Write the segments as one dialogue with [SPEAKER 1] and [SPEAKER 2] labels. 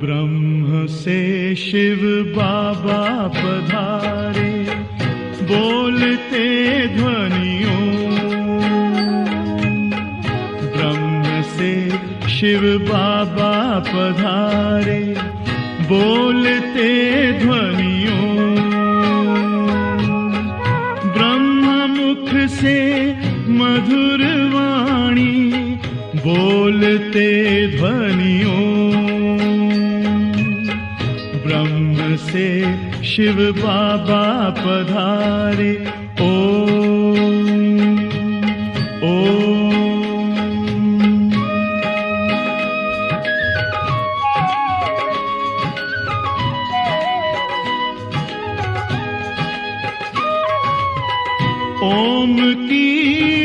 [SPEAKER 1] ब्रह्म से शिव बाबा पधारे, बोलते ध्वनियों। ब्रह्म से शिव बाबा पधारे, बोलते ध्वनियों। ब्रह्म मुख से मधुर वाणी, बोलते ध्वनियों। ब्रह्म से शिव बाबा पधारे, ओम ओम। ओम की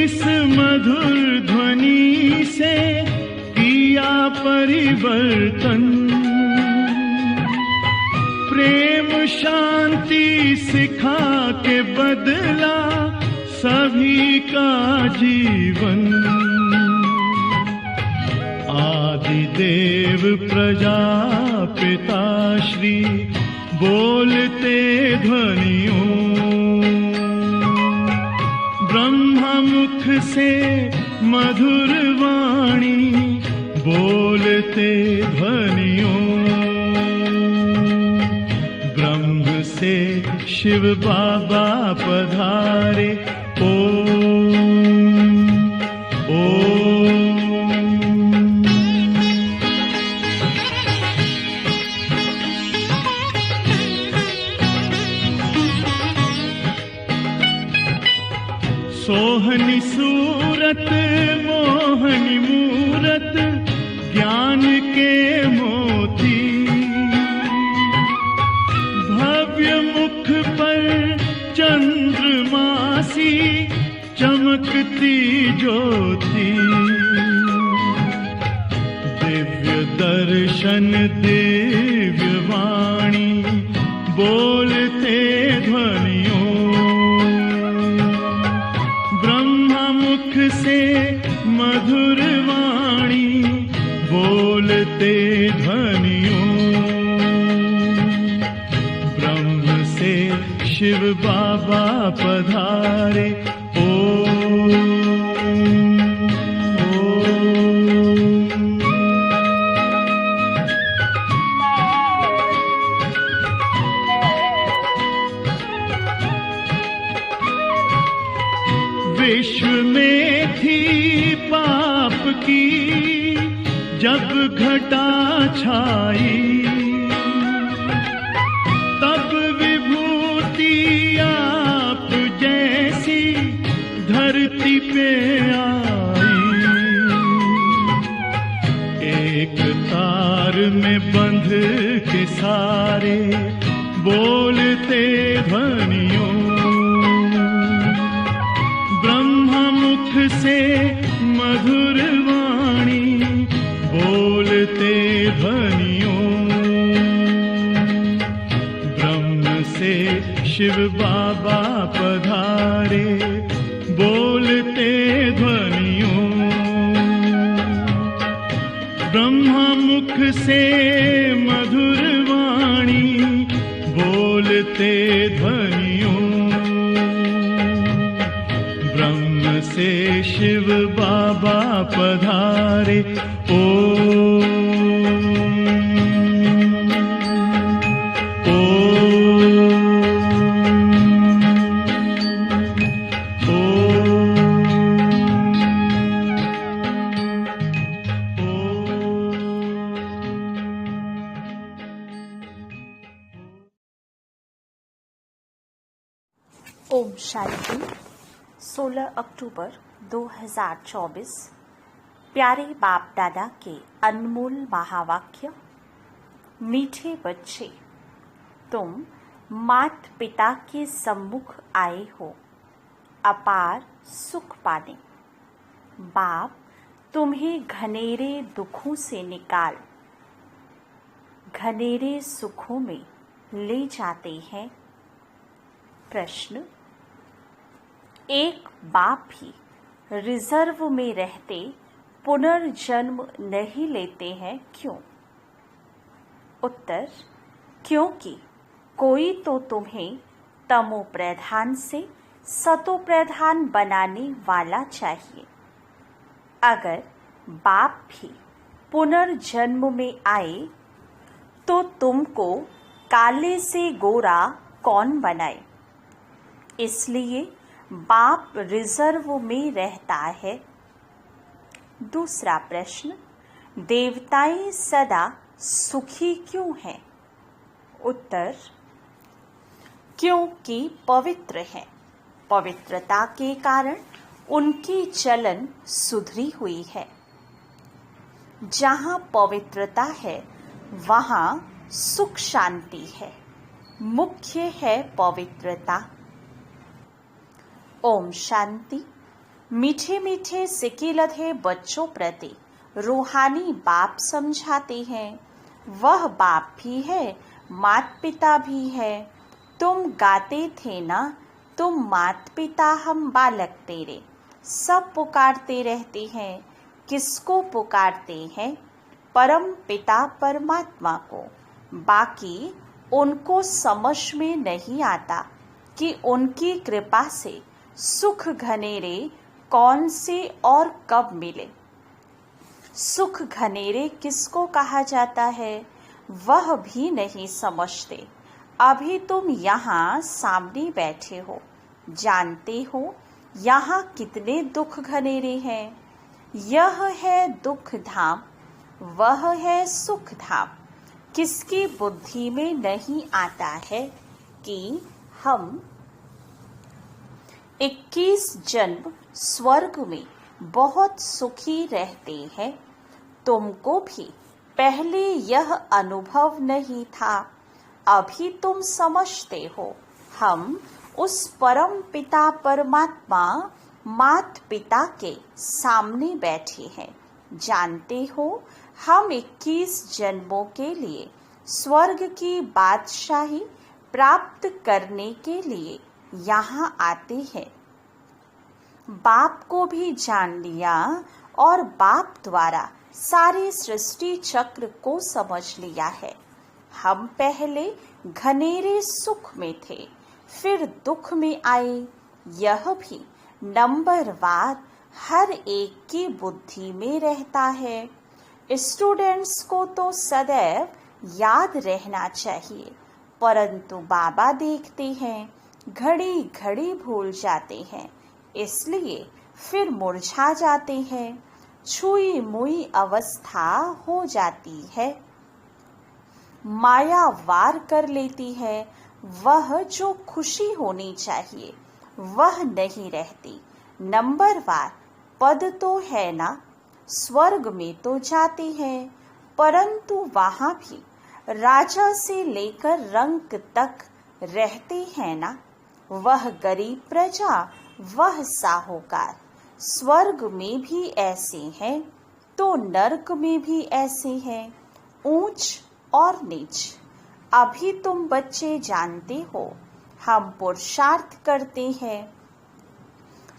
[SPEAKER 1] इस मधुर ध्वनि से किया परिवर्तन। प्रेम शांति सिखा के बदला सभी का जीवन। आदि देव प्रजापिता श्री, बोलते ध्वनियों। ब्रह्म मुख से मधुर वाणी, बोलते ध्वनियों। ब्रह्म से शिव बाबा पधारे, ओम ओम। सोहनी सूरत मोहनी मूरत, ज्ञान के मोती। भव्य मुख पर चंद्रमासी, चमकती ज्योति। दिव्य दर्शन दिव्य वाणी, बोलते ध्वनियों। मुख से मधुर वाणी, बोलते ध्वनियों। ब्रह्म से शिव बाबा पधारे, ओम ओम। विश्व में थी पाप की जब घटा छाई, तब विभूति आप जैसी धरती पे आई। एक तार में बंध के सारे, बोलते ध्वनियों। मुख से मधुर वाणी, बोलते ध्वनियों। ब्रह्म से शिव बाबा पधारे, बोलते ध्वनियों। ब्रह्म मुख से मधुर वाणी, बोलते ध्वनियों। ब्रह्म से शिव बाबा पधारे, ओम ओम
[SPEAKER 2] ओम शांति। 16 अक्टूबर 2024। प्यारे बाप दादा के अनमोल महावाक्य। मीठे बच्चे, तुम माता पिता के सम्मुख आए हो अपार सुख पाने। बाप तुम्हें घनेरे दुखों से निकाल घनेरे सुखों में ले जाते हैं। प्रश्न, एक बाप भी रिजर्व में रहते पुनर्जन्म नहीं लेते हैं, क्यों? उत्तर, क्योंकि कोई तो तुम्हें तमो प्रधान से सतो प्रधान बनाने वाला चाहिए। अगर बाप भी पुनर्जन्म में आए तो तुमको काले से गोरा कौन बनाए? इसलिए बाप रिजर्व में रहता है। दूसरा प्रश्न, देवताएं सदा सुखी क्यों हैं? उत्तर, क्योंकि पवित्र हैं। पवित्रता के कारण उनकी चलन सुधरी हुई है। जहाँ पवित्रता है वहाँ सुख शांति है। मुख्य है पवित्रता। ओम शांति। मीठे मीठे सिक्के लधे बच्चों प्रति रूहानी बाप समझाते हैं। वह बाप भी है, माता पिता भी है। तुम गाते थे ना, तुम माता पिता हम बालक तेरे। सब पुकारते रहते हैं। किसको पुकारते हैं? परम पिता परमात्मा को। बाकी उनको समझ में नहीं आता कि उनकी कृपा से सुख घनेरे कौन से और कब मिले। सुख घनेरे किसको कहा जाता है वह भी नहीं समझते। अभी तुम यहाँ सामने बैठे हो, जानते हो यहाँ कितने दुख घनेरे हैं। यह है दुख धाम, वह है सुख धाम। किसकी बुद्धि में नहीं आता है कि हम 21 जन्म स्वर्ग में बहुत सुखी रहते हैं। तुमको भी पहले यह अनुभव नहीं था, अभी तुम समझते हो। हम उस परम पिता परमात्मा माता पिता के सामने बैठे हैं। जानते हो हम 21 जन्मों के लिए स्वर्ग की बादशाही प्राप्त करने के लिए यहाँ आते हैं। बाप को भी जान लिया और बाप द्वारा सारे सृष्टि चक्र को समझ लिया है। हम पहले घनेरे सुख में थे, फिर दुख में आए। यह भी नंबरवार हर एक की बुद्धि में रहता है। स्टूडेंट्स को तो सदैव याद रहना चाहिए, परंतु बाबा देखते हैं घड़ी घड़ी भूल जाते हैं, इसलिए फिर मुरझा जाते हैं। छुई मुई अवस्था हो जाती है, माया वार कर लेती है। वह जो खुशी होनी चाहिए वह नहीं रहती। नंबरवार पद तो है ना, स्वर्ग में तो जाते हैं, परंतु वहाँ भी राजा से लेकर रंक तक रहते हैं ना। वह गरीब प्रजा, वह साहूकार। स्वर्ग में भी ऐसे हैं तो नरक में भी ऐसे हैं, ऊंच और नीच। अभी तुम बच्चे जानते हो हम पुरुषार्थ करते हैं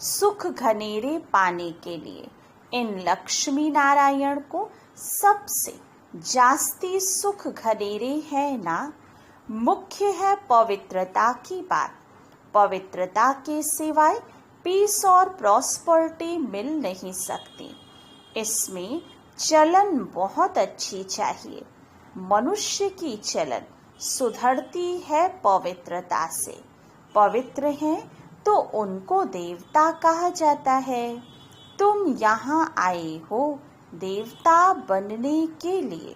[SPEAKER 2] सुख घनेरे पाने के लिए। इन लक्ष्मी नारायण को सबसे जास्ती सुख घनेरे है ना। मुख्य है पवित्रता की बात। पवित्रता के सिवाय पीस और प्रॉस्पर्टी मिल नहीं सकती। इसमें चलन बहुत अच्छी चाहिए। मनुष्य की चलन सुधरती है पवित्रता से। पवित्र हैं तो उनको देवता कहा जाता है। तुम यहाँ आए हो देवता बनने के लिए।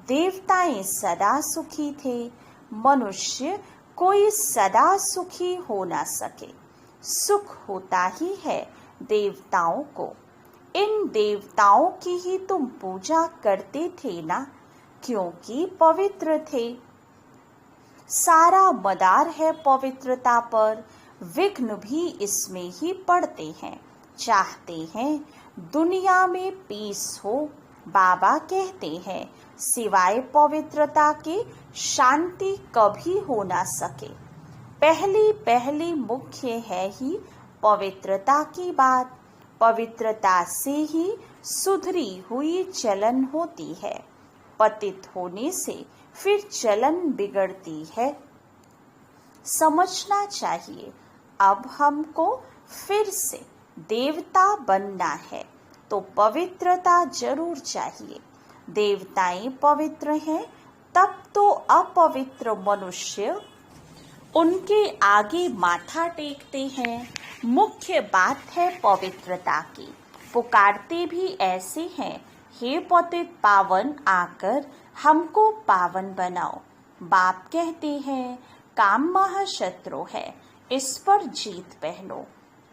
[SPEAKER 2] देवताएं सदा सुखी थे, मनुष्य कोई सदा सुखी हो ना सके। सुख होता ही है देवताओं को। इन देवताओं की ही तुम पूजा करते थे ना, क्योंकि पवित्र थे। सारा मदार है पवित्रता पर, विघ्न भी इसमें ही पड़ते हैं। चाहते हैं दुनिया में पीस हो। बाबा कहते हैं सिवाय पवित्रता के शांति कभी हो ना सके। पहली मुख्य है ही पवित्रता की बात। पवित्रता से ही सुधरी हुई चलन होती है। पतित होने से फिर चलन बिगड़ती है। समझना चाहिए अब हमको फिर से देवता बनना है तो पवित्रता जरूर चाहिए। देवताएं पवित्र हैं तब तो अपवित्र मनुष्य उनके आगे माथा टेकते हैं। मुख्य बात है पवित्रता की। पुकारते भी ऐसे हैं, हे पतित पावन आकर हमको पावन बनाओ। बाप कहते हैं काम महाशत्रु है, इस पर जीत पहनो।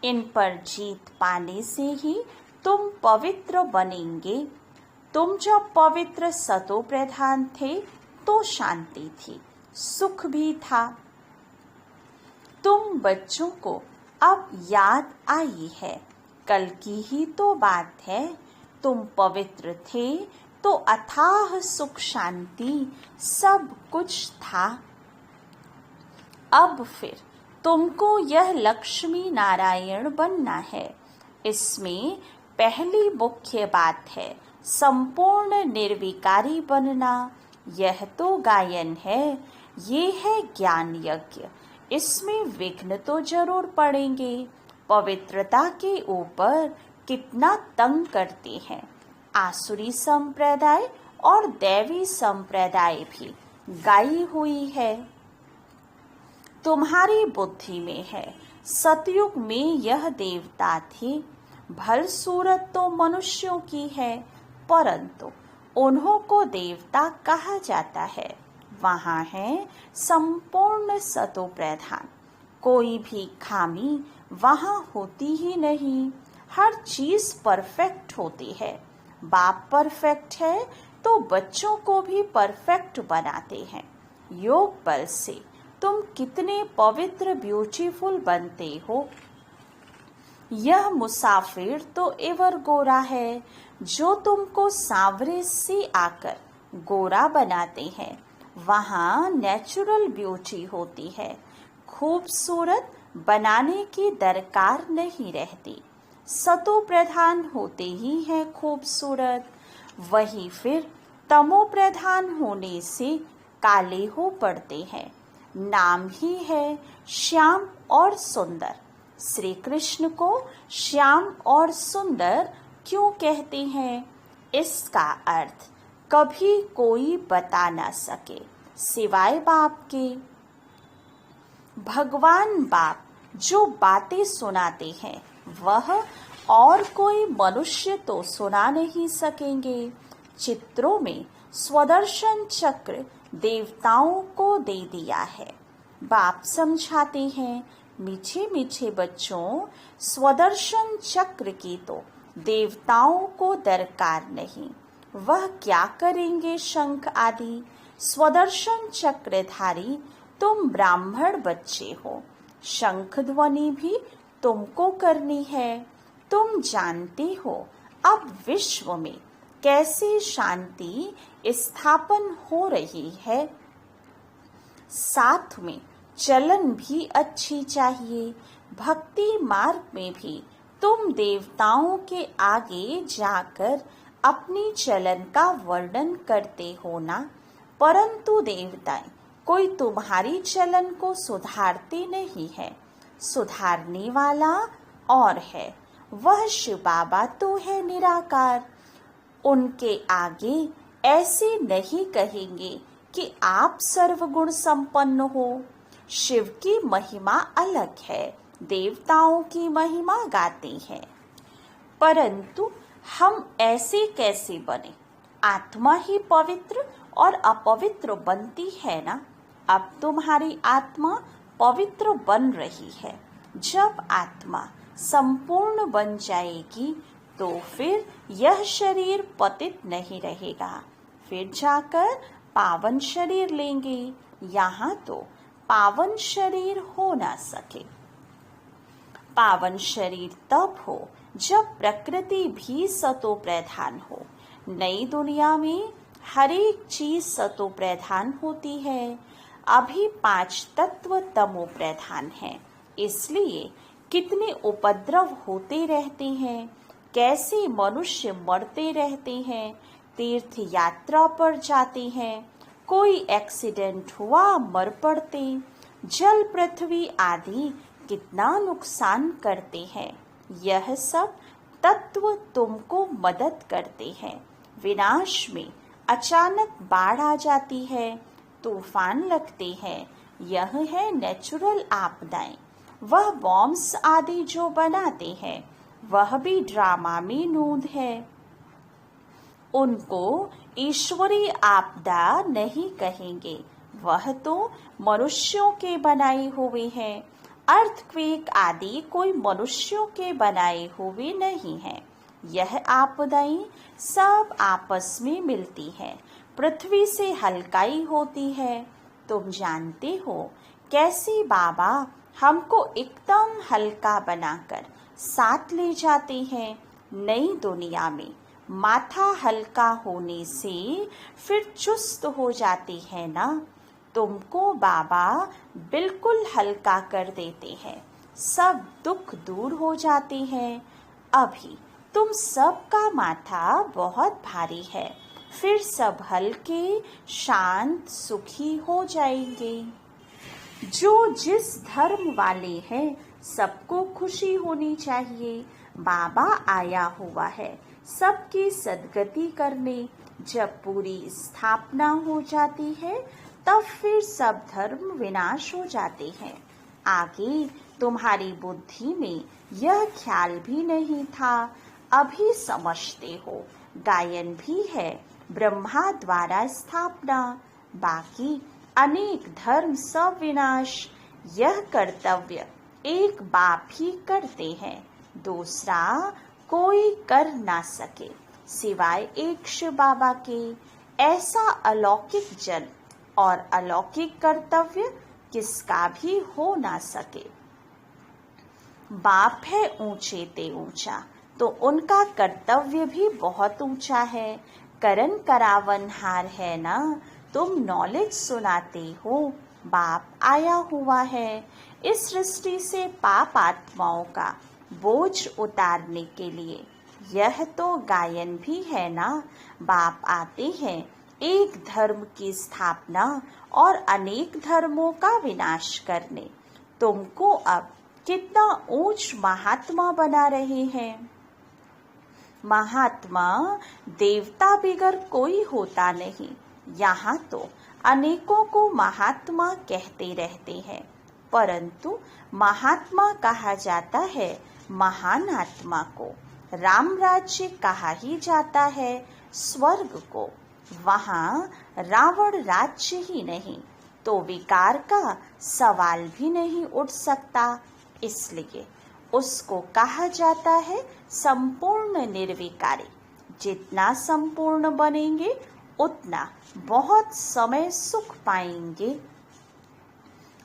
[SPEAKER 2] इन पर जीत पाने से ही तुम पवित्र बनेंगे। तुम जब पवित्र सतो प्रधान थे तो शांति थी, सुख भी था। तुम बच्चों को अब याद आई है, कल की ही तो बात है। तुम पवित्र थे तो अथाह सुख शांति सब कुछ था। अब फिर तुमको यह लक्ष्मी नारायण बनना है। इसमें पहली मुख्य बात है संपूर्ण निर्विकारी बनना। यह तो गायन है, ये है ज्ञान यज्ञ। इसमें विघ्न तो जरूर पड़ेंगे। पवित्रता के ऊपर कितना तंग करते हैं। आसुरी संप्रदाय और दैवी संप्रदाय भी गाई हुई है। तुम्हारी बुद्धि में है सतयुग में यह देवता थे। भल सूरत तो मनुष्यों की है, परंतु उन्हों को देवता कहा जाता है। वहाँ है संपूर्ण सतो प्रधान। कोई भी खामी वहाँ होती ही नहीं। हर चीज परफेक्ट होती है। बाप परफेक्ट है तो बच्चों को भी परफेक्ट बनाते हैं। योग बल से तुम कितने पवित्र ब्यूटीफुल बनते हो। यह मुसाफिर तो एवर गोरा है जो तुमको सांवरे से आकर गोरा बनाते हैं। वहाँ नेचुरल ब्यूटी होती है। खूबसूरत बनाने की दरकार नहीं रहती। सतो प्रधान होते ही है खूबसूरत। वही फिर तमो प्रधान होने से काले हो पड़ते हैं। नाम ही है श्याम और सुंदर। श्री कृष्ण को श्याम और सुंदर क्यों कहते हैं, इसका अर्थ कभी कोई बता ना सके सिवाय बाप के। भगवान बाप जो बातें सुनाते हैं वह और कोई मनुष्य तो सुना नहीं सकेंगे। चित्रों में स्वदर्शन चक्र देवताओं को दे दिया है। बाप समझाते हैं मीठे मीठे बच्चों, स्वदर्शन चक्र की तो देवताओं को दरकार नहीं। वह क्या करेंगे शंख आदि। स्वदर्शन चक्रधारी तुम ब्राह्मण बच्चे हो। शंख ध्वनि भी तुमको करनी है। तुम जानते हो अब विश्व में कैसे शांति स्थापन हो रही है। साथ में चलन भी अच्छी चाहिए। भक्ति मार्ग में भी तुम देवताओं के आगे जाकर अपनी चलन का वर्णन करते हो ना, परंतु देवताएं कोई तुम्हारी चलन को सुधारते नहीं है। सुधारने वाला और है, वह शिव बाबा तो है निराकार। उनके आगे ऐसे नहीं कहेंगे कि आप सर्वगुण संपन्न हो। शिव की महिमा अलग है, देवताओं की महिमा गाते हैं। परंतु हम ऐसे कैसे बने। आत्मा ही पवित्र और अपवित्र बनती है ना। अब तुम्हारी आत्मा पवित्र बन रही है। जब आत्मा संपूर्ण बन जाएगी तो फिर यह शरीर पतित नहीं रहेगा। फिर जाकर पावन शरीर लेंगे। यहाँ तो पावन शरीर हो ना सके। पावन शरीर तब हो जब प्रकृति भी सतो प्रधान हो। नई दुनिया में हर एक चीज सतो प्रधान होती है। अभी 5 तत्व तमो प्रधान है। इसलिए कितने उपद्रव होते रहते हैं, कैसे मनुष्य मरते रहते हैं, तीर्थ यात्रा पर जाते हैं, कोई एक्सीडेंट हुआ मर पड़ते, जल पृथ्वी आदि कितना नुकसान करते हैं। यह सब तत्व तुमको मदद करते हैं। विनाश में अचानक बाढ़ आ जाती है, तूफान लगते हैं, यह है नेचुरल आपदाएं। वह बॉम्ब्स आदि जो बनाते हैं वह भी ड्रामा में नूद है। उनको ईश्वरीय आपदा नहीं कहेंगे, वह तो मनुष्यों के बनाए हुए हैं। अर्थक्वेक आदि कोई मनुष्यों के बनाए हुए नहीं हैं। यह आपदाएं सब आपस में मिलती हैं, पृथ्वी से हल्काई होती है। तुम जानते हो कैसे बाबा हमको एकदम हल्का बनाकर साथ ले जाते हैं। नई दुनिया में माथा हल्का होने से फिर चुस्त हो जाती है ना। तुमको बाबा बिल्कुल हल्का कर देते हैं, सब दुख दूर हो जाते हैं। अभी तुम सबका माथा बहुत भारी है, फिर सब हल्के शांत सुखी हो जाएंगे। जो जिस धर्म वाले हैं सबको खुशी होनी चाहिए। बाबा आया हुआ है सबकी सद्गति करने। जब पूरी स्थापना हो जाती है तब फिर सब धर्म विनाश हो जाते हैं। आगे तुम्हारी बुद्धि में यह ख्याल भी नहीं था, अभी समझते हो। गायन भी है ब्रह्मा द्वारा स्थापना, बाकी अनेक धर्म सब विनाश। यह कर्तव्य एक बाप ही करते हैं, दूसरा कोई कर ना सके सिवाय एक शिव बाबा के। ऐसा अलौकिक जन और अलौकिक कर्तव्य किसका भी हो ना सके। बाप है ऊंचे ते ऊंचा, तो उनका कर्तव्य भी बहुत ऊंचा है। करन करावन हार है ना, तुम नॉलेज सुनाते हो। बाप आया हुआ है इस सृष्टि से पाप आत्माओं का बोझ उतारने के लिए। यह तो गायन भी है ना। बाप आते हैं एक धर्म की स्थापना और अनेक धर्मों का विनाश करने। तुमको अब कितना ऊंच महात्मा बना रहे हैं। महात्मा देवता बिगर कोई होता नहीं। यहाँ तो अनेकों को महात्मा कहते रहते हैं, परंतु महात्मा कहा जाता है महान आत्मा को। राम राज्य कहा ही जाता है स्वर्ग को। वहाँ रावण राज्य ही नहीं तो विकार का सवाल भी नहीं उठ सकता, इसलिए उसको कहा जाता है संपूर्ण निर्विकारी। जितना संपूर्ण बनेंगे उतना बहुत समय सुख पाएंगे।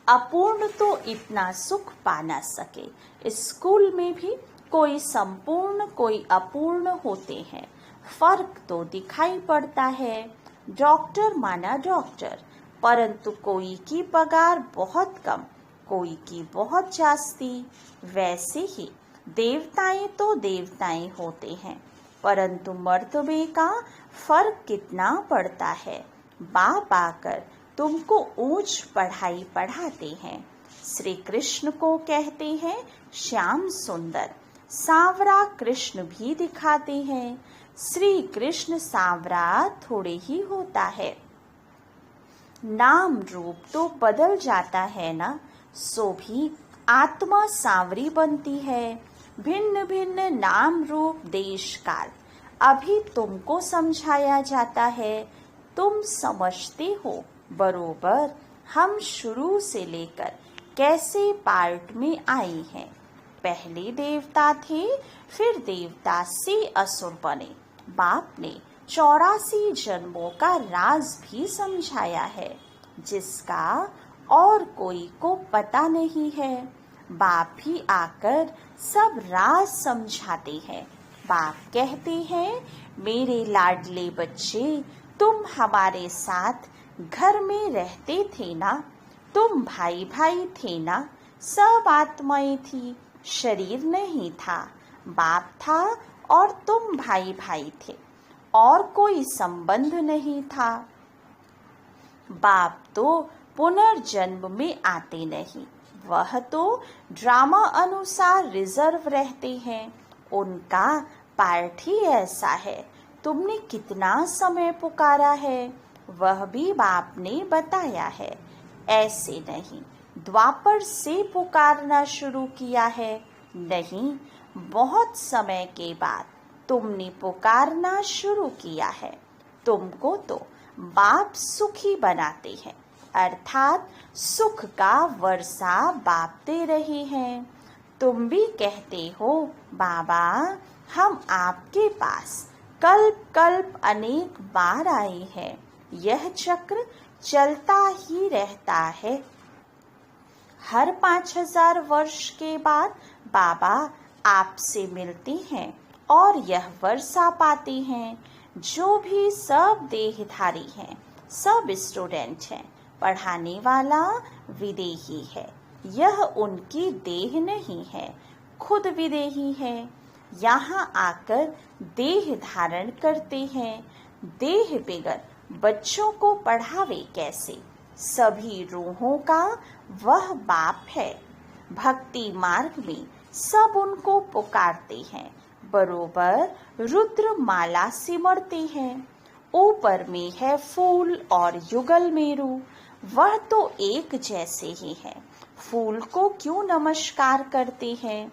[SPEAKER 2] अपूर्ण तो इतना सुख पा ना सके। स्कूल में भी कोई संपूर्ण कोई अपूर्ण होते हैं, फर्क तो दिखाई पड़ता है। डॉक्टर माना डॉक्टर, परंतु कोई की पगार बहुत कम, कोई की बहुत जास्ती। वैसे ही देवताएं तो देवताएं होते हैं, परंतु मर्तबे का फर्क कितना पड़ता है। बाप आकर तुमको ऊंच पढ़ाई पढ़ाते हैं। श्री कृष्ण को कहते हैं श्याम सुंदर, सांवरा कृष्ण भी दिखाते हैं। श्री कृष्ण सांवरा थोड़े ही होता है, नाम रूप तो बदल जाता है ना, सो भी आत्मा सांवरी बनती है। भिन्न भिन्न नाम रूप देश काल अभी तुमको समझाया जाता है। तुम समझते हो बरोबर हम शुरू से लेकर कैसे पार्ट में आए हैं। पहले देवता थे, फिर देवता से असुर बने। बाप ने 84 जन्मों का राज भी समझाया है, जिसका और कोई को पता नहीं है। बाप भी आकर सब राज समझाते हैं। बाप कहते हैं, मेरे लाडले बच्चे, तुम हमारे साथ घर में रहते थे ना, तुम भाई भाई थे ना, सब आत्माएं थी, शरीर नहीं था। बाप था और तुम भाई भाई थे, और कोई संबंध नहीं था। बाप तो पुनर्जन्म में आते नहीं, वह तो ड्रामा अनुसार रिजर्व रहते हैं। उनका पार्ट ही ऐसा है। तुमने कितना समय पुकारा है वह भी बाप ने बताया है। ऐसे नहीं द्वापर से पुकारना शुरू किया है, नहीं, बहुत समय के बाद तुमने पुकारना शुरू किया है। तुमको तो बाप सुखी बनाते हैं, अर्थात सुख का वर्षा बाप दे रहे हैं। तुम भी कहते हो, बाबा हम आपके पास कल्प कल्प अनेक बार आए हैं। यह चक्र चलता ही रहता है। हर 5000 वर्ष के बाद बाबा आपसे मिलते हैं और यह वर्षा पाते हैं। जो भी सब देहधारी हैं, सब स्टूडेंट हैं। पढ़ाने वाला विदेही है, यह उनकी देह नहीं है, खुद विदेही है। यहाँ आकर देह धारण करते हैं। देह बिगर बच्चों को पढ़ावे कैसे? सभी रूहों का वह बाप है। भक्ति मार्ग में सब उनको पुकारते हैं, बरोबर रुद्र माला सिमरते हैं। ऊपर में है फूल और युगल मेरू, वह तो एक जैसे ही है। फूल को क्यों नमस्कार करते हैं?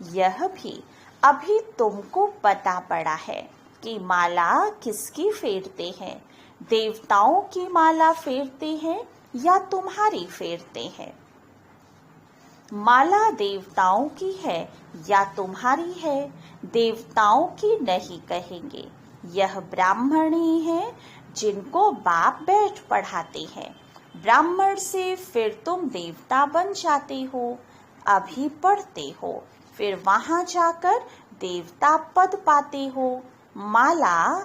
[SPEAKER 2] यह भी अभी तुमको पता पड़ा है कि माला किसकी फेरते हैं। देवताओं की माला फेरते हैं या तुम्हारी फेरते हैं? माला देवताओं की है या तुम्हारी है? देवताओं की नहीं कहेंगे। यह ब्राह्मण ही है जिनको बाप बैठ पढ़ाते हैं। ब्राह्मण से फिर तुम देवता बन जाते हो। अभी पढ़ते हो, फिर वहां जाकर देवता पद पाते हो। माला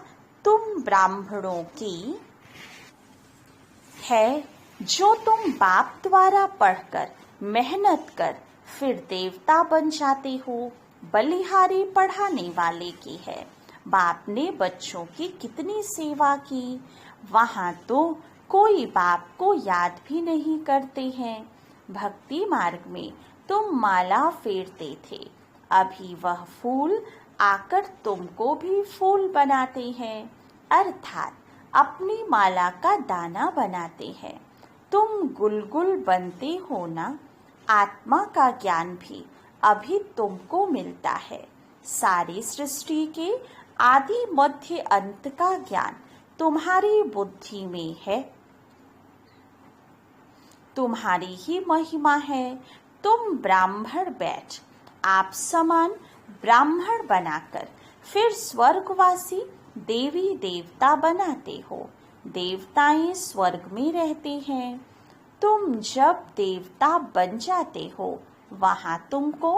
[SPEAKER 2] तुम ब्राह्मणों की है जो तुम बाप द्वारा पढ़कर मेहनत कर फिर देवता बन जाते हो। बलिहारी पढ़ाने वाले की है। बाप ने बच्चों की कितनी सेवा की। वहां तो कोई बाप को याद भी नहीं करते हैं। भक्ति मार्ग में तुम माला फेरते थे, अभी वह फूल आकर तुमको भी फूल बनाते हैं, अर्थात अपनी माला का दाना बनाते हैं। तुम गुलगुल बनते हो ना। आत्मा का ज्ञान भी अभी तुमको मिलता है। सारी सृष्टि के आदि मध्य अंत का ज्ञान तुम्हारी बुद्धि में है। तुम्हारी ही महिमा है। तुम ब्राह्मण बैठ आप समान ब्राह्मण बनाकर फिर स्वर्गवासी देवी देवता बनाते हो। देवताएं स्वर्ग में रहते हैं। तुम जब देवता बन जाते हो, वहां तुमको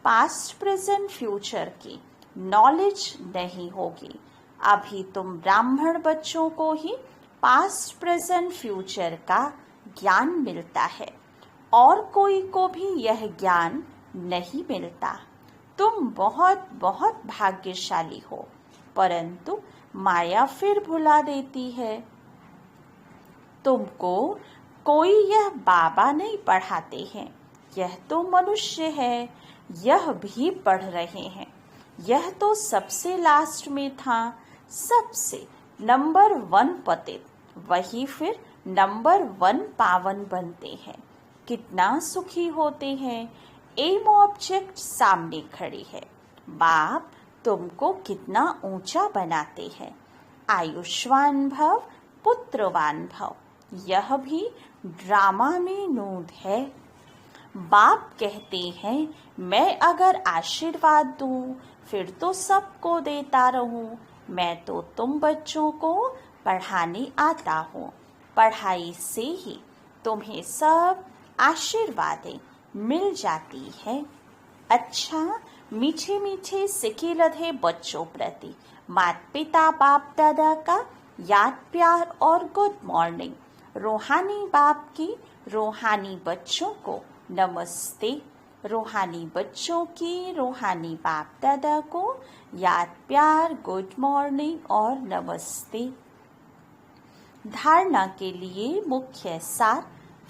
[SPEAKER 2] पास्ट प्रेजेंट फ्यूचर की नॉलेज नहीं होगी। अभी तुम ब्राह्मण बच्चों को ही पास्ट प्रेजेंट फ्यूचर का ज्ञान मिलता है, और कोई को भी यह ज्ञान नहीं मिलता। तुम बहुत बहुत भाग्यशाली हो, परंतु माया फिर भुला देती है। तुमको कोई यह बाबा नहीं पढ़ाते हैं, यह तो मनुष्य है। यह भी पढ़ रहे हैं। यह तो सबसे लास्ट में था, सबसे नंबर 1 पतित, वही फिर नंबर 1 पावन बनते हैं। कितना सुखी होते हैं। एम ऑब्जेक्ट सामने खड़ी है। बाप तुमको कितना ऊंचा बनाते हैं। आयुष्मान भव, पुत्रवान भव। यह भी ड्रामा में नूद है। बाप कहते हैं, मैं अगर आशीर्वाद दूं फिर तो सबको देता रहूं। मैं तो तुम बच्चों को पढ़ाने आता हूँ। पढ़ाई से ही तुम्हें सब आशीर्वादें मिल जाती है। अच्छा, मीठे मीठे सिके लधे बच्चों प्रति माता पिता बाप दादा का याद प्यार और गुड मॉर्निंग। रूहानी बाप की रूहानी बच्चों को नमस्ते। रूहानी बच्चों की रूहानी बाप दादा को याद प्यार गुड मॉर्निंग और नमस्ते। धारणा के लिए मुख्य सार।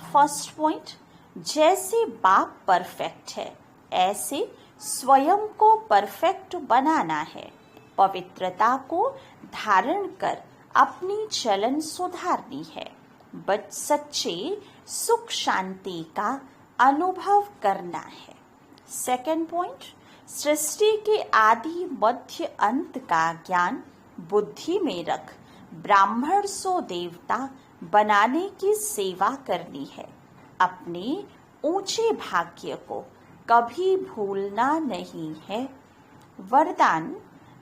[SPEAKER 2] फर्स्ट पॉइंट, जैसे बाप परफेक्ट है ऐसे स्वयं को परफेक्ट बनाना है। पवित्रता को धारण कर अपनी चलन सुधारनी है। सच्चे सुख शांति का अनुभव करना है। सेकंड पॉइंट, सृष्टि के आदि मध्य अंत का ज्ञान बुद्धि में रख ब्राह्मण सो देवता बनाने की सेवा करनी है। अपने ऊंचे भाग्य को कभी भूलना नहीं है। वरदान,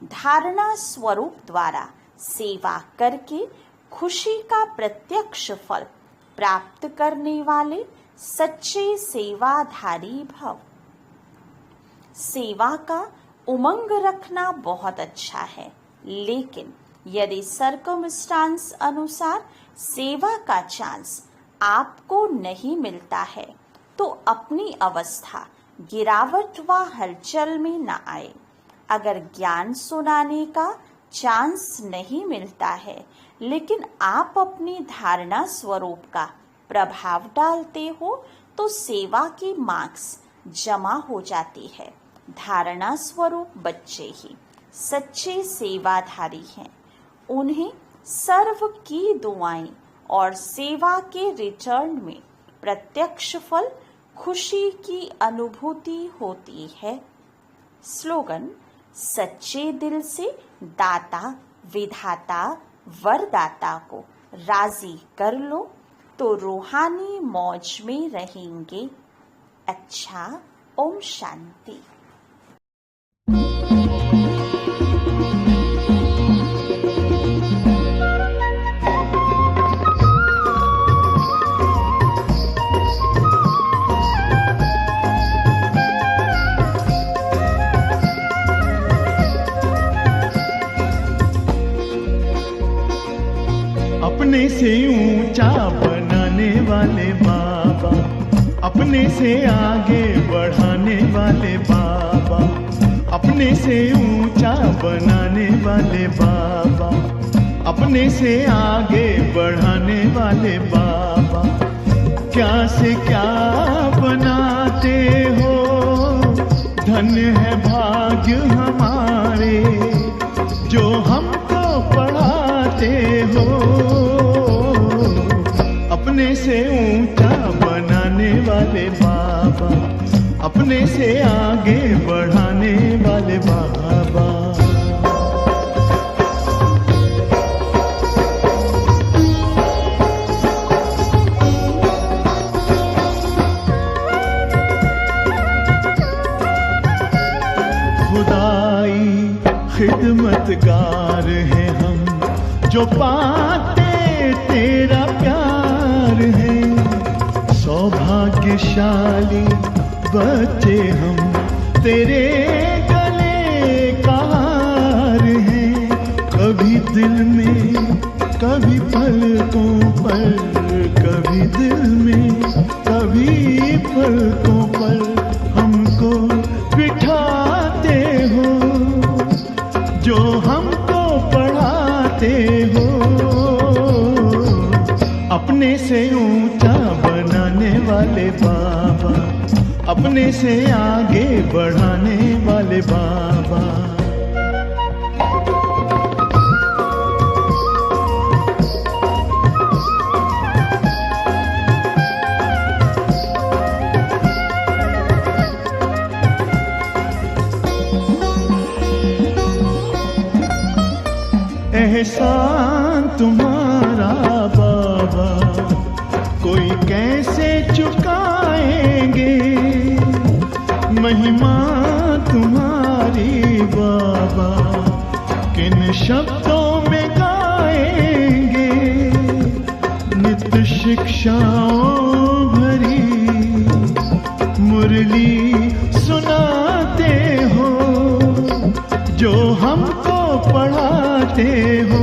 [SPEAKER 2] धारणा स्वरूप द्वारा सेवा करके खुशी का प्रत्यक्ष फल प्राप्त करने वाले सच्चे सेवाधारी भव। सेवा का उमंग रखना बहुत अच्छा है, लेकिन यदि सर्कमस्टांस अनुसार सेवा का चांस आपको नहीं मिलता है तो अपनी अवस्था गिरावट व हलचल में न आए। अगर ज्ञान सुनाने का चांस नहीं मिलता है लेकिन आप अपनी धारणा स्वरूप का प्रभाव डालते हो तो सेवा की मार्क्स जमा हो जाती है। धारणा स्वरूप बच्चे ही सच्चे सेवाधारी हैं। उन्हें सर्व की दुआएं और सेवा के रिटर्न में प्रत्यक्ष फल खुशी की अनुभूति होती है। स्लोगन, सच्चे दिल से दाता विधाता वरदाता को राजी कर लो तो रूहानी मौज में रहेंगे। अच्छा, ओम शांति।
[SPEAKER 1] अपने से ऊंचा बनाने वाले बाबा, अपने से आगे बढ़ाने वाले बाबा, अपने से ऊंचा बनाने वाले बाबा, अपने से आगे बढ़ाने वाले बाबा। क्या से क्या बनाते हो, धन्य है भाग्य हमारे जो हमको पढ़ाते हो। अपने से ऊंचा बनाने वाले बाबा, अपने से आगे बढ़ाने वाले बाबा। खुदाई खिदमतगार हैं हम, जो पाते तेरा प्यार है। सौभाग्यशाली बच्चे हम, तेरे गले का हार हैं। कभी दिल में कभी पलकों पर, कभी दिल में कभी पलकों पर हमको बिठाते हो, जो हमको पढ़ाते हो। अपने से ऊंचा बनाने वाले बाबा, अपने से आगे बढ़ाने वाले बाबा। एहसान तुम्हारा बाबा कोई कैसे चुकाएंगे, महिमा तुम्हारी बाबा किन शब्दों में गाएंगे। नित्य शिक्षाओं भरी मुरली सुनाते हो, जो हमको पढ़ाते हो,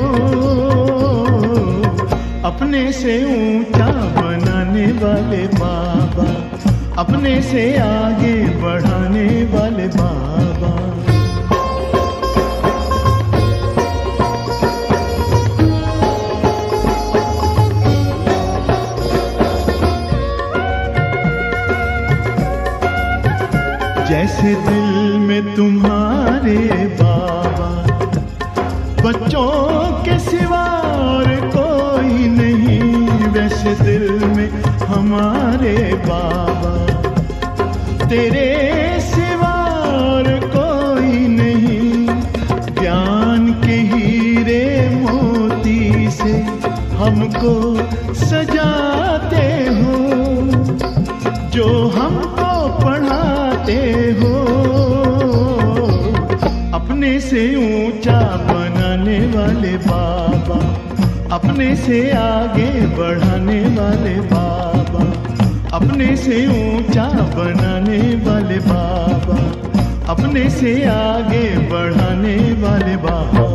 [SPEAKER 1] अपने से ऊंचा बनाने वाले बाबा, अपने से आगे बढ़ाने वाले बाबा। जैसे दिल में तुम्हारे बाबा बच्चों के सिवा और कोई नहीं, वैसे दिल में हमारे बाबा तेरे सिवा और कोई नहीं। ज्ञान के हीरे मोती से हमको सजाते हो, जो हमको पढ़ाते हो, अपने से ऊंचा बनाने वाले बाबा, अपने से आगे बढ़ाने वाले बाबा, अपने से ऊंचा बनाने वाले बाबा, अपने से आगे बढ़ाने वाले बाबा।